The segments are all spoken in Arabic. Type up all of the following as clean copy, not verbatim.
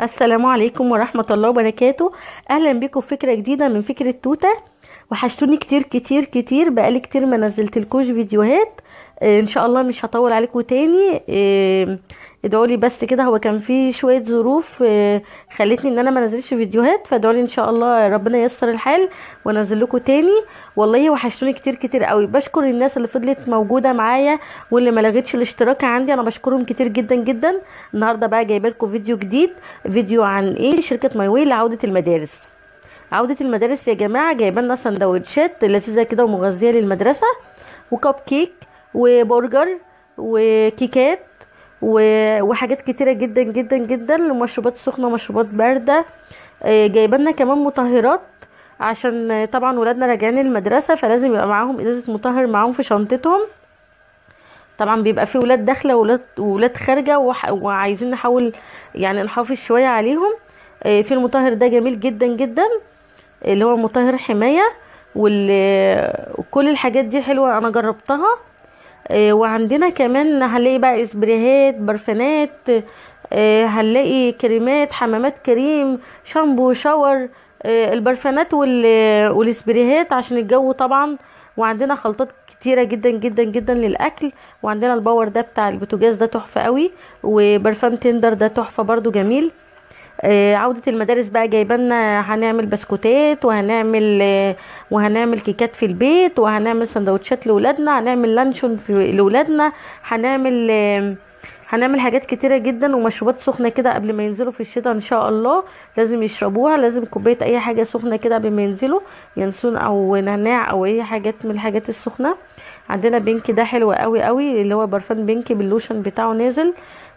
السلام عليكم ورحمة الله وبركاته. اهلا بكم في فكرة جديدة من فكرة توتة. وحشتوني كتير كتير كتير، بقالي كتير ما نزلتلكوش فيديوهات. ان شاء الله مش هطول عليكم تاني. ادعولي بس كده، هو كان في شوية ظروف خلتني ان انا ما نزلش فيديوهات، فادعولي ان شاء الله ربنا ييسر الحال وانزل لكم تاني. والله وحشتوني كتير كتير قوي. بشكر الناس اللي فضلت موجودة معايا واللي ما لغتش الاشتراك عندي، انا بشكرهم كتير جدا جدا. النهارده بقى جايبه لكم فيديو جديد. فيديو عن ايه؟ شركة ماي واي لعودة المدارس. عودة المدارس يا جماعة، جايبه لنا سندوتشات لذيذة كده ومغذية للمدرسة، وكب كيك وبرجر وكيكات وحاجات كتيرة جدا جدا جدا، ومشروبات سخنة ومشروبات باردة. جايبه لنا كمان مطهرات، عشان طبعا ولادنا راجعين المدرسة فلازم يبقى معاهم ازازة مطهر معاهم في شنطتهم. طبعا بيبقى في ولاد داخله وولاد خارجه، وعايزين نحاول يعني نحافظ شويه عليهم. في المطهر ده جميل جدا جدا، اللي هو مطهر حمايه، وكل الحاجات دي حلوه انا جربتها. وعندنا كمان هنلاقي بقى اسبريهات، برفانات، هنلاقي كريمات، حمامات كريم، شامبو، شاور. البرفانات والاسبريهات عشان الجو طبعا. وعندنا خلطات كتيرة جدا جدا جدا للأكل. وعندنا الباور ده بتاع البوتاجاز ده تحفة قوي، وبرفان تندر ده تحفة برضو جميل. عودة المدارس بقى جايبانا، هنعمل بسكوتات وهنعمل كيكات في البيت، وهنعمل سندوتشات لولادنا، هنعمل لانشون لولادنا، هنعمل هنعمل حاجات كتيرة جدا، ومشروبات سخنة كده قبل ما ينزلوا في الشتاء ان شاء الله لازم يشربوها. لازم كوباية اي حاجة سخنة كده قبل ما ينزلوا، ينسون او نعناع او اي حاجات من الحاجات السخنة. عندنا بينك ده حلو قوي قوي، اللي هو برفان بينك باللوشن بتاعه نازل.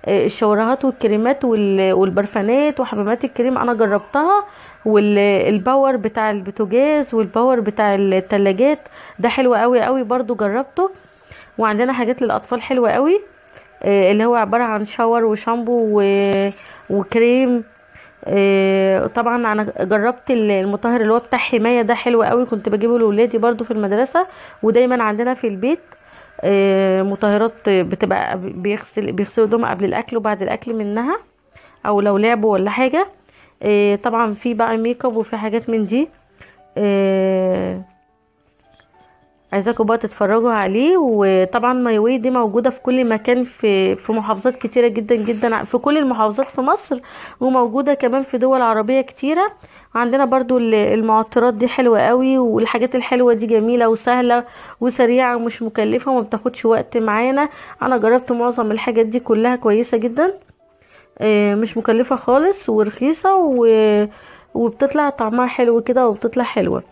الشاورهات والكريمات والبرفانات وحمامات الكريم انا جربتها، والباور بتاع البوتاجاز والباور بتاع التلاجات ده حلو قوي قوي برضو جربته. وعندنا حاجات للاطفال حلوة قوي، اللي هو عبارة عن شاور وشامبو وكريم. طبعا انا جربت المطهر اللي هو بتاع حماية ده حلو قوي، كنت بجيبه لولادي برضو في المدرسة، ودايما عندنا في البيت مطهرات بتبقى بيغسلوا ايدهم قبل الاكل وبعد الاكل منها، او لو لعبوا ولا حاجة. طبعا في بقى ميك اب وفي حاجات من دي. عايزاكم بقى تتفرجوا عليه. وطبعا ماي واي دي موجوده في كل مكان، في محافظات كتيره جدا جدا، في كل المحافظات في مصر، وموجوده كمان في دول عربيه كتيره. وعندنا برضو المعطرات دي حلوه قوي، والحاجات الحلوه دي جميله وسهله وسريعه ومش مكلفه وما بتاخدش وقت معانا. انا جربت معظم الحاجات دي كلها كويسه جدا، مش مكلفه خالص ورخيصه وبتطلع طعمها حلو كده وبتطلع حلوه.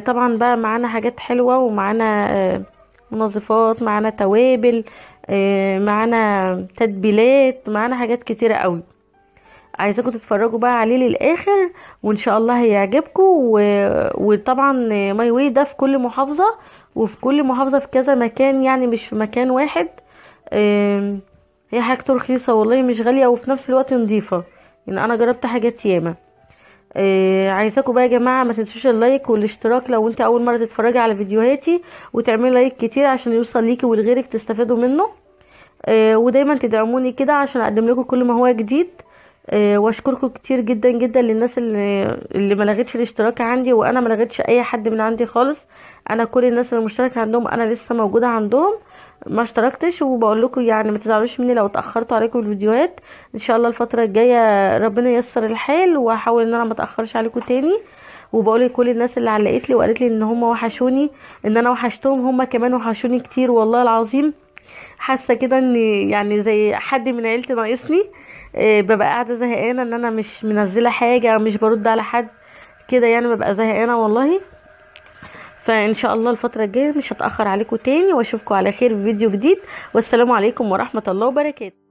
طبعا بقى معانا حاجات حلوة، ومعانا منظفات، معانا توابل، معانا تتبيلات، معانا حاجات كتيرة قوي. عايزاكم تتفرجوا بقى عليه للآخر، وان شاء الله هيعجبكم. وطبعا ماي واي ده في كل محافظة، وفي كل محافظة في كذا مكان، يعني مش في مكان واحد. هي حاجته رخيصة والله، مش غالية، وفي نفس الوقت نظيفة. يعني انا جربت حاجات ياما. عايزاكم بقى يا جماعه ما تنسوش اللايك والاشتراك لو انت اول مره تتفرجي على فيديوهاتي، وتعملي لايك كتير عشان يوصل ليكي ولغيرك تستفادوا منه. ودايما تدعموني كده عشان اقدم لكم كل ما هو جديد. واشكركم كتير جدا جدا للناس اللي ما لغتش الاشتراك عندي، وانا ما لغتش اي حد من عندي خالص. انا كل الناس اللي مشتركه عندهم انا لسه موجوده عندهم، ما اشتركتش. وبقول لكم يعني ما تزعلوش مني لو اتاخرت عليكم الفيديوهات. ان شاء الله الفتره الجايه ربنا ييسر الحال، وهحاول ان انا ما اتاخرش عليكم تاني. وبقول لكل الناس اللي علقت لي وقالت لي ان هم وحشوني، ان انا وحشتهم، هم كمان وحشوني كتير والله العظيم. حاسه كده ان يعني زي حد من عيلتي ناقصني. ببقى قاعده زهقانه ان انا مش منزله حاجه، مش برد على حد كده، يعني ببقى زهقانه والله. فان شاء الله الفتره الجايه مش هتاخر عليكم تاني، واشوفكم على خير في فيديو جديد. والسلام عليكم ورحمه الله وبركاته.